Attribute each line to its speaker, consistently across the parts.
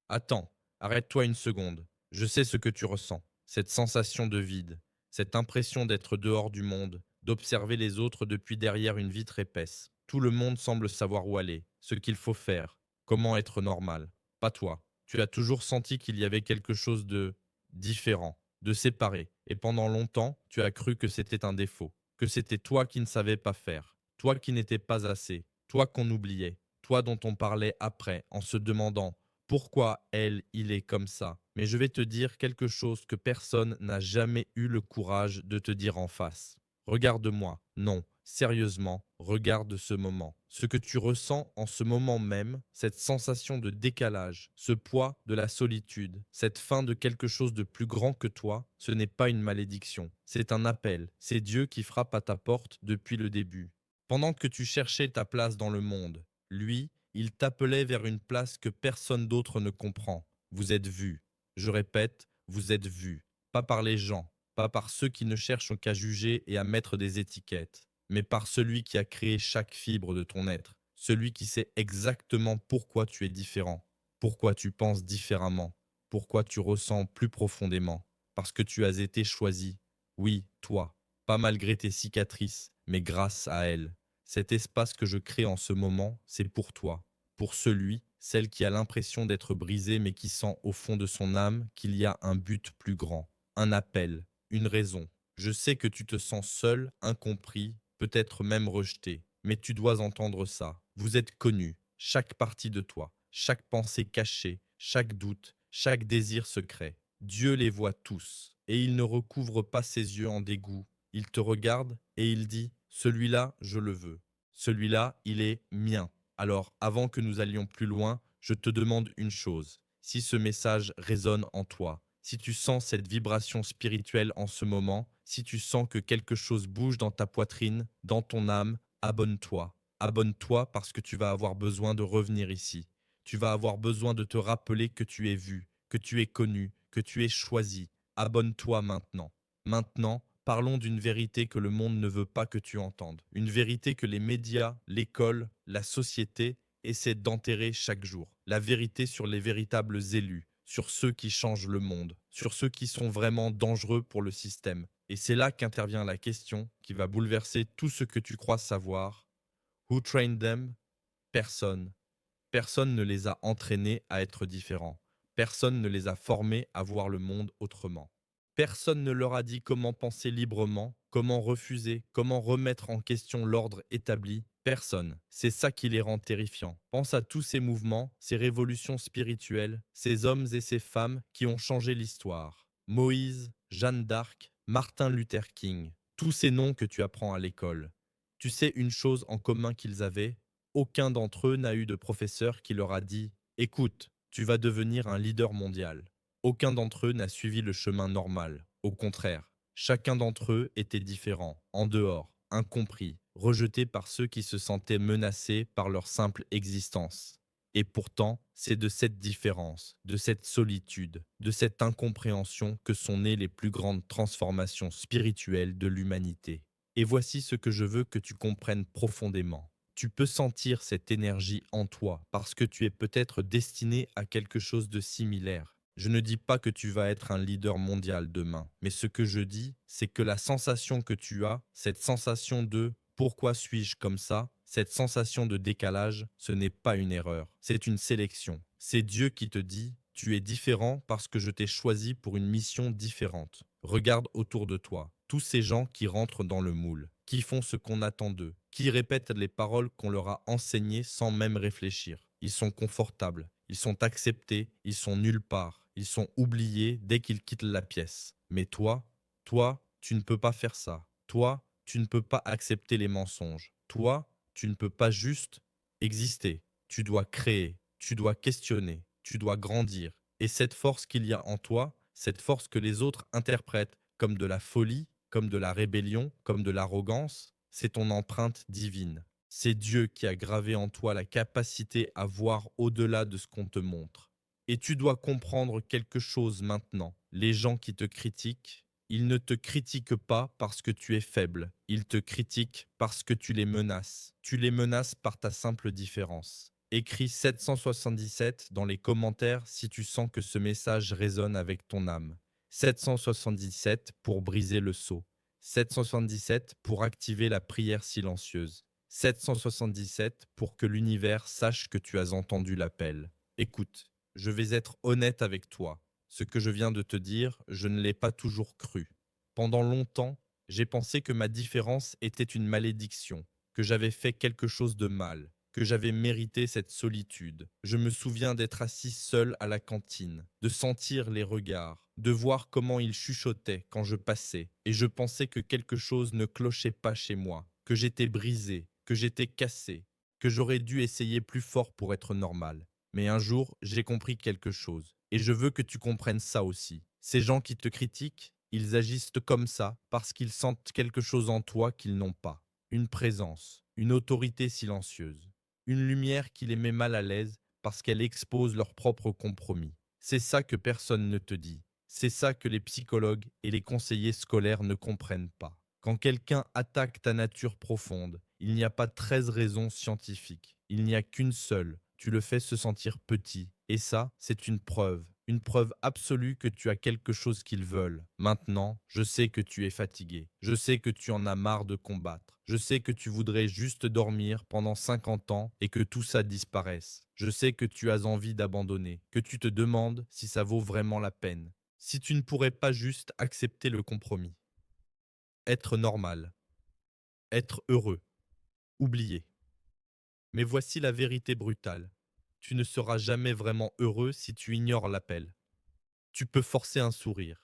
Speaker 1: Attends, arrête-toi une seconde. Je sais ce que tu ressens. Cette sensation de vide, cette impression d'être dehors du monde, d'observer les autres depuis derrière une vitre épaisse. Tout le monde semble savoir où aller, ce qu'il faut faire, comment être normal. Pas toi. Tu as toujours senti qu'il y avait quelque chose de différent, de séparé. Et pendant longtemps, tu as cru que c'était un défaut, que c'était toi qui ne savais pas faire, toi qui n'étais pas assez, toi qu'on oubliait, toi dont on parlait après en se demandant pourquoi elle, il est comme ça. Mais je vais te dire quelque chose que personne n'a jamais eu le courage de te dire en face. Regarde-moi. Non, sérieusement, regarde ce moment. Ce que tu ressens en ce moment même, cette sensation de décalage, ce poids de la solitude, cette fin de quelque chose de plus grand que toi, ce n'est pas une malédiction. C'est un appel. C'est Dieu qui frappe à ta porte depuis le début. Pendant que tu cherchais ta place dans le monde, lui, il t'appelait vers une place que personne d'autre ne comprend. Vous êtes vus. Je répète, vous êtes vus. Pas par les gens, pas par ceux qui ne cherchent qu'à juger et à mettre des étiquettes, mais par celui qui a créé chaque fibre de ton être, celui qui sait exactement pourquoi tu es différent, pourquoi tu penses différemment, pourquoi tu ressens plus profondément, parce que tu as été choisi. Oui, toi, pas malgré tes cicatrices, mais grâce à elles. Cet espace que je crée en ce moment, c'est pour toi, pour celui, celle qui a l'impression d'être brisée mais qui sent au fond de son âme qu'il y a un but plus grand, un appel, une raison. Je sais que tu te sens seul, incompris, peut-être même rejeté, mais tu dois entendre ça. Vous êtes connu, chaque partie de toi, chaque pensée cachée, chaque doute, chaque désir secret. Dieu les voit tous, et il ne recouvre pas ses yeux en dégoût. Il te regarde et il dit, celui-là, je le veux. Celui-là, il est mien. Alors, avant que nous allions plus loin, je te demande une chose. Si ce message résonne en toi, si tu sens cette vibration spirituelle en ce moment, si tu sens que quelque chose bouge dans ta poitrine, dans ton âme, abonne-toi. Abonne-toi parce que tu vas avoir besoin de revenir ici. Tu vas avoir besoin de te rappeler que tu es vu, que tu es connu, que tu es choisi. Abonne-toi maintenant. Maintenant, parlons d'une vérité que le monde ne veut pas que tu entendes. Une vérité que les médias, l'école, la société essaient d'enterrer chaque jour. La vérité sur les véritables élus, sur ceux qui changent le monde, sur ceux qui sont vraiment dangereux pour le système. Et c'est là qu'intervient la question qui va bouleverser tout ce que tu crois savoir. Who trained them? Personne. Personne ne les a entraînés à être différents. Personne ne les a formés à voir le monde autrement. Personne ne leur a dit comment penser librement, comment refuser, comment remettre en question l'ordre établi. Personne. C'est ça qui les rend terrifiants. Pense à tous ces mouvements, ces révolutions spirituelles, ces hommes et ces femmes qui ont changé l'histoire. Moïse, Jeanne d'Arc, Martin Luther King, tous ces noms que tu apprends à l'école. Tu sais une chose en commun qu'ils avaient, aucun d'entre eux n'a eu de professeur qui leur a dit « Écoute, tu vas devenir un leader mondial ». Aucun d'entre eux n'a suivi le chemin normal. Au contraire, chacun d'entre eux était différent, en dehors, incompris, rejeté par ceux qui se sentaient menacés par leur simple existence. Et pourtant, c'est de cette différence, de cette solitude, de cette incompréhension que sont nées les plus grandes transformations spirituelles de l'humanité. Et voici ce que je veux que tu comprennes profondément. Tu peux sentir cette énergie en toi parce que tu es peut-être destiné à quelque chose de similaire. Je ne dis pas que tu vas être un leader mondial demain, mais ce que je dis, c'est que la sensation que tu as, cette sensation de pourquoi suis-je comme ça, cette sensation de décalage, ce n'est pas une erreur, c'est une sélection. C'est Dieu qui te dit, tu es différent parce que je t'ai choisi pour une mission différente. Regarde autour de toi, tous ces gens qui rentrent dans le moule, qui font ce qu'on attend d'eux, qui répètent les paroles qu'on leur a enseignées sans même réfléchir. Ils sont confortables, ils sont acceptés, ils sont nulle part, ils sont oubliés dès qu'ils quittent la pièce. Mais toi, tu ne peux pas faire ça. Toi, tu ne peux pas accepter les mensonges. Toi, tu ne peux pas juste exister. Tu dois créer, tu dois questionner, tu dois grandir. Et cette force qu'il y a en toi, cette force que les autres interprètent comme de la folie, comme de la rébellion, comme de l'arrogance, c'est ton empreinte divine. C'est Dieu qui a gravé en toi la capacité à voir au-delà de ce qu'on te montre. Et tu dois comprendre quelque chose maintenant. Les gens qui te critiquent, ils ne te critiquent pas parce que tu es faible. Ils te critiquent parce que tu les menaces. Tu les menaces par ta simple différence. Écris 777 dans les commentaires si tu sens que ce message résonne avec ton âme. 777 pour briser le sceau. 777 pour activer la prière silencieuse. 777 pour que l'univers sache que tu as entendu l'appel. Écoute, je vais être honnête avec toi. Ce que je viens de te dire, je ne l'ai pas toujours cru. Pendant longtemps, j'ai pensé que ma différence était une malédiction, que j'avais fait quelque chose de mal, que j'avais mérité cette solitude. Je me souviens d'être assis seul à la cantine, de sentir les regards, de voir comment ils chuchotaient quand je passais, et je pensais que quelque chose ne clochait pas chez moi, que j'étais brisé, que j'étais cassé, que j'aurais dû essayer plus fort pour être normal. Mais un jour, j'ai compris quelque chose, et je veux que tu comprennes ça aussi. Ces gens qui te critiquent, ils agissent comme ça parce qu'ils sentent quelque chose en toi qu'ils n'ont pas. Une présence, une autorité silencieuse, une lumière qui les met mal à l'aise parce qu'elle expose leurs propres compromis. C'est ça que personne ne te dit. C'est ça que les psychologues et les conseillers scolaires ne comprennent pas. Quand quelqu'un attaque ta nature profonde, il n'y a pas 13 raisons scientifiques. Il n'y a qu'une seule. Tu le fais se sentir petit. Et ça, c'est une preuve absolue que tu as quelque chose qu'ils veulent. Maintenant, je sais que tu es fatigué. Je sais que tu en as marre de combattre. Je sais que tu voudrais juste dormir pendant 50 ans et que tout ça disparaisse. Je sais que tu as envie d'abandonner, que tu te demandes si ça vaut vraiment la peine. Si tu ne pourrais pas juste accepter le compromis. Être normal. Être heureux. Oublier. Mais voici la vérité brutale. Tu ne seras jamais vraiment heureux si tu ignores l'appel. Tu peux forcer un sourire.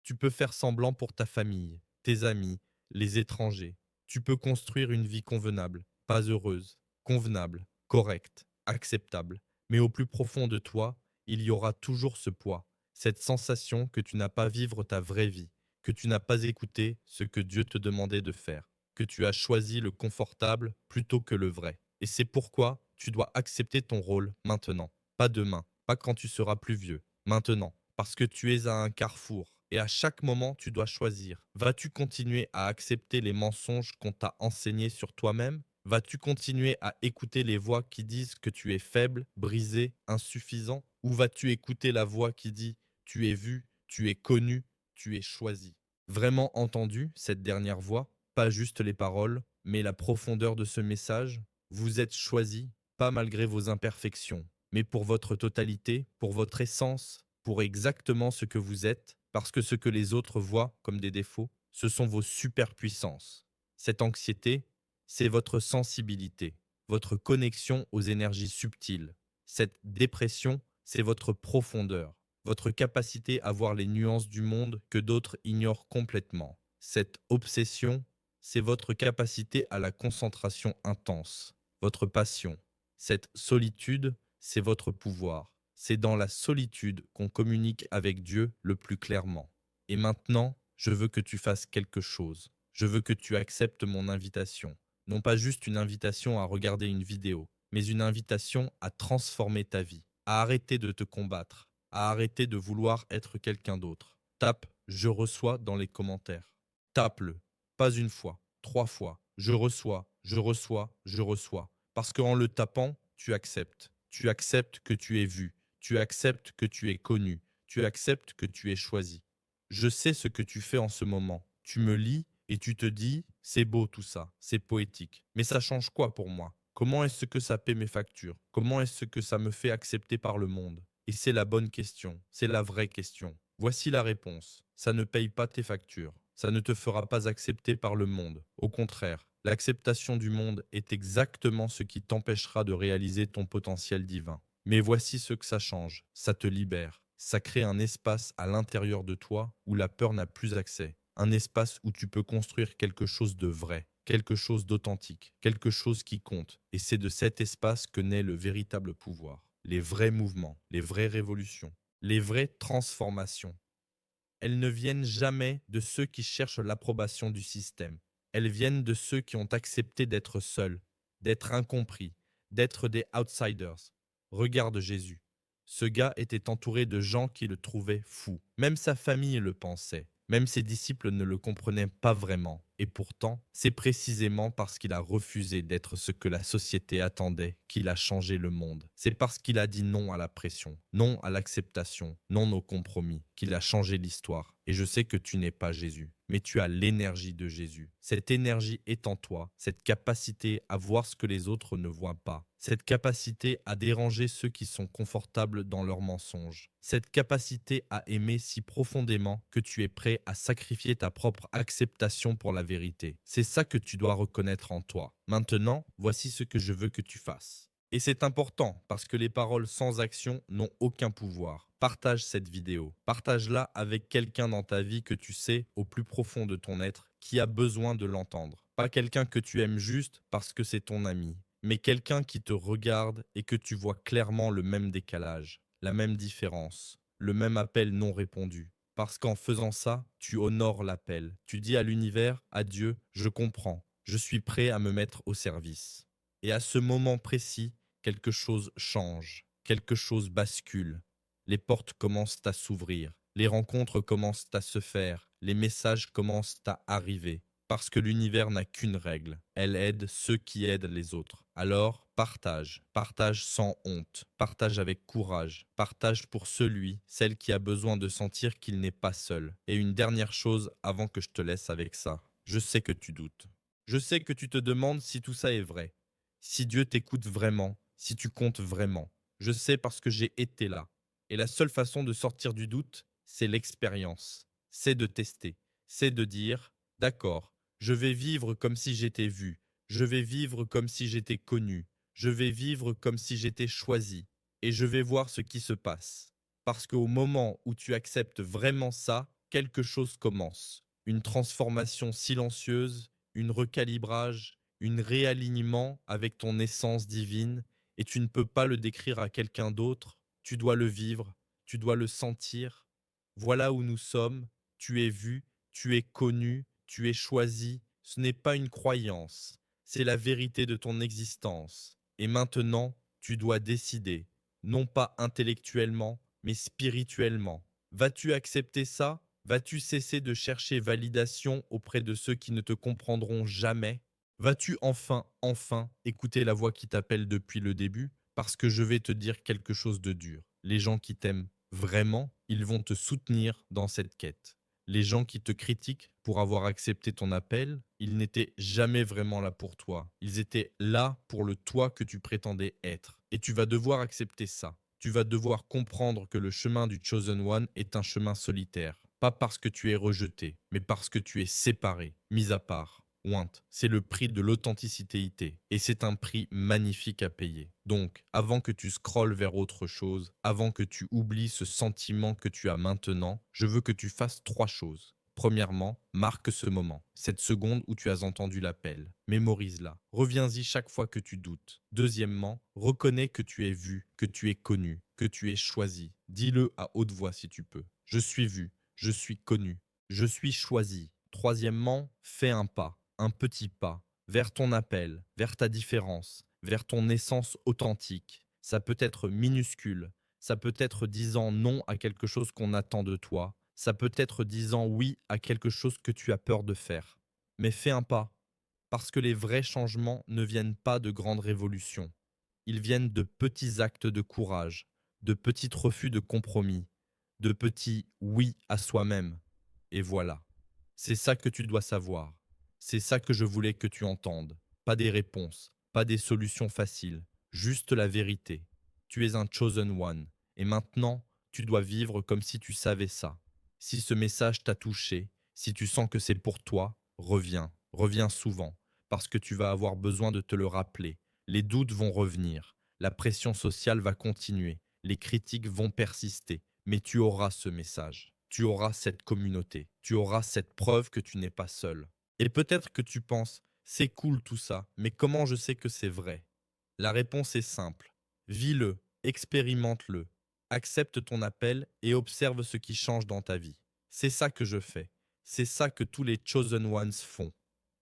Speaker 1: Tu peux faire semblant pour ta famille, tes amis, les étrangers. Tu peux construire une vie convenable, pas heureuse, convenable, correcte, acceptable. Mais au plus profond de toi, il y aura toujours ce poids, cette sensation que tu n'as pas vivre ta vraie vie, que tu n'as pas écouté ce que Dieu te demandait de faire, que tu as choisi le confortable plutôt que le vrai. Et c'est pourquoi tu dois accepter ton rôle maintenant, pas demain, pas quand tu seras plus vieux, maintenant, parce que tu es à un carrefour. Et à chaque moment, tu dois choisir. Vas-tu continuer à accepter les mensonges qu'on t'a enseignés sur toi-même? Vas-tu continuer à écouter les voix qui disent que tu es faible, brisé, insuffisant? Ou vas-tu écouter la voix qui dit tu es vu, tu es connu, tu es choisi? Vraiment entendu cette dernière voix? Pas juste les paroles, mais la profondeur de ce message? Vous êtes choisi, pas malgré vos imperfections, mais pour votre totalité, pour votre essence, pour exactement ce que vous êtes, parce que ce que les autres voient comme des défauts, ce sont vos superpuissances. Cette anxiété, c'est votre sensibilité, votre connexion aux énergies subtiles. Cette dépression, c'est votre profondeur, votre capacité à voir les nuances du monde que d'autres ignorent complètement. Cette obsession, c'est votre capacité à la concentration intense, votre passion. Cette solitude, c'est votre pouvoir. C'est dans la solitude qu'on communique avec Dieu le plus clairement. Et maintenant, je veux que tu fasses quelque chose. Je veux que tu acceptes mon invitation. Non pas juste une invitation à regarder une vidéo, mais une invitation à transformer ta vie, à arrêter de te combattre, à arrêter de vouloir être quelqu'un d'autre. Tape «Je reçois» dans les commentaires. Tape-le. Pas une fois, 3 fois. Je reçois, je reçois, je reçois. Parce qu'en le tapant, tu acceptes. Tu acceptes que tu es vu. Tu acceptes que tu es connu. Tu acceptes que tu es choisi. Je sais ce que tu fais en ce moment. Tu me lis et tu te dis, c'est beau tout ça, c'est poétique. Mais ça change quoi pour moi? Comment est-ce que ça paie mes factures? Comment est-ce que ça me fait accepter par le monde? Et c'est la bonne question, c'est la vraie question. Voici la réponse. Ça ne paye pas tes factures. Ça ne te fera pas accepter par le monde. Au contraire, l'acceptation du monde est exactement ce qui t'empêchera de réaliser ton potentiel divin. Mais voici ce que ça change. Ça te libère. Ça crée un espace à l'intérieur de toi où la peur n'a plus accès. Un espace où tu peux construire quelque chose de vrai, quelque chose d'authentique, quelque chose qui compte. Et c'est de cet espace que naît le véritable pouvoir. Les vrais mouvements, les vraies révolutions, les vraies transformations. Elles ne viennent jamais de ceux qui cherchent l'approbation du système. Elles viennent de ceux qui ont accepté d'être seuls, d'être incompris, d'être des outsiders. Regarde Jésus. Ce gars était entouré de gens qui le trouvaient fou. Même sa famille le pensait. Même ses disciples ne le comprenaient pas vraiment. Et pourtant, c'est précisément parce qu'il a refusé d'être ce que la société attendait qu'il a changé le monde. C'est parce qu'il a dit non à la pression, non à l'acceptation, non au compromis, qu'il a changé l'histoire. Et je sais que tu n'es pas Jésus, mais tu as l'énergie de Jésus. Cette énergie est en toi, cette capacité à voir ce que les autres ne voient pas, cette capacité à déranger ceux qui sont confortables dans leurs mensonges, cette capacité à aimer si profondément que tu es prêt à sacrifier ta propre acceptation pour la vérité. C'est ça que tu dois reconnaître en toi. Maintenant, voici ce que je veux que tu fasses. Et c'est important parce que les paroles sans action n'ont aucun pouvoir. Partage cette vidéo. Partage-la avec quelqu'un dans ta vie que tu sais au plus profond de ton être qui a besoin de l'entendre. Pas quelqu'un que tu aimes juste parce que c'est ton ami, mais quelqu'un qui te regarde et que tu vois clairement le même décalage, la même différence, le même appel non répondu. Parce qu'en faisant ça, tu honores l'appel. Tu dis à l'univers, à Dieu, je comprends, je suis prêt à me mettre au service. Et à ce moment précis, quelque chose change, quelque chose bascule. Les portes commencent à s'ouvrir, les rencontres commencent à se faire, les messages commencent à arriver. Parce que l'univers n'a qu'une règle, elle aide ceux qui aident les autres. Alors, partage, partage sans honte, partage avec courage, partage pour celui, celle qui a besoin de sentir qu'il n'est pas seul. Et une dernière chose avant que je te laisse avec ça, je sais que tu doutes. Je sais que tu te demandes si tout ça est vrai, si Dieu t'écoute vraiment, si tu comptes vraiment. Je sais parce que j'ai été là. Et la seule façon de sortir du doute, c'est l'expérience, c'est de tester, c'est de dire, d'accord, je vais vivre comme si j'étais vu, je vais vivre comme si j'étais connu, je vais vivre comme si j'étais choisi, et je vais voir ce qui se passe. Parce qu'au moment où tu acceptes vraiment ça, quelque chose commence. Une transformation silencieuse, une recalibrage, un réalignement avec ton essence divine, et tu ne peux pas le décrire à quelqu'un d'autre, tu dois le vivre, tu dois le sentir. Voilà où nous sommes, tu es vu, tu es connu, tu es choisi, ce n'est pas une croyance, c'est la vérité de ton existence. Et maintenant, tu dois décider, non pas intellectuellement, mais spirituellement. Vas-tu accepter ça? Vas-tu cesser de chercher validation auprès de ceux qui ne te comprendront jamais? Vas-tu enfin écouter la voix qui t'appelle depuis le début? Parce que je vais te dire quelque chose de dur. Les gens qui t'aiment vraiment, ils vont te soutenir dans cette quête. Les gens qui te critiquent pour avoir accepté ton appel, ils n'étaient jamais vraiment là pour toi. Ils étaient là pour le toi que tu prétendais être. Et tu vas devoir accepter ça. Tu vas devoir comprendre que le chemin du Chosen One est un chemin solitaire. Pas parce que tu es rejeté, mais parce que tu es séparé, mis à part. Want, c'est le prix de l'authenticité et c'est un prix magnifique à payer. Donc, avant que tu scrolles vers autre chose, avant que tu oublies ce sentiment que tu as maintenant, je veux que tu fasses trois choses. Premièrement, marque ce moment, cette seconde où tu as entendu l'appel. Mémorise-la. Reviens-y chaque fois que tu doutes. Deuxièmement, reconnais que tu es vu, que tu es connu, que tu es choisi. Dis-le à haute voix si tu peux. Je suis vu, je suis connu, je suis choisi. Troisièmement, fais un petit pas, vers ton appel, vers ta différence, vers ton essence authentique. Ça peut être minuscule, ça peut être disant non à quelque chose qu'on attend de toi, ça peut être disant oui à quelque chose que tu as peur de faire. Mais fais un pas, parce que les vrais changements ne viennent pas de grandes révolutions. Ils viennent de petits actes de courage, de petits refus de compromis, de petits oui à soi-même. Et voilà. C'est ça que tu dois savoir. C'est ça que je voulais que tu entendes. Pas des réponses, pas des solutions faciles, juste la vérité. Tu es un chosen one. Et maintenant, tu dois vivre comme si tu savais ça. Si ce message t'a touché, si tu sens que c'est pour toi, reviens, reviens souvent, parce que tu vas avoir besoin de te le rappeler. Les doutes vont revenir, la pression sociale va continuer, les critiques vont persister, mais tu auras ce message. Tu auras cette communauté, tu auras cette preuve que tu n'es pas seul. Et peut-être que tu penses, c'est cool tout ça, mais comment je sais que c'est vrai? La réponse est simple. Vis-le, expérimente-le, accepte ton appel et observe ce qui change dans ta vie. C'est ça que je fais. C'est ça que tous les Chosen Ones font.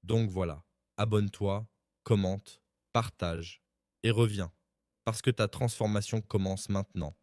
Speaker 1: Donc voilà, abonne-toi, commente, partage et reviens, parce que ta transformation commence maintenant.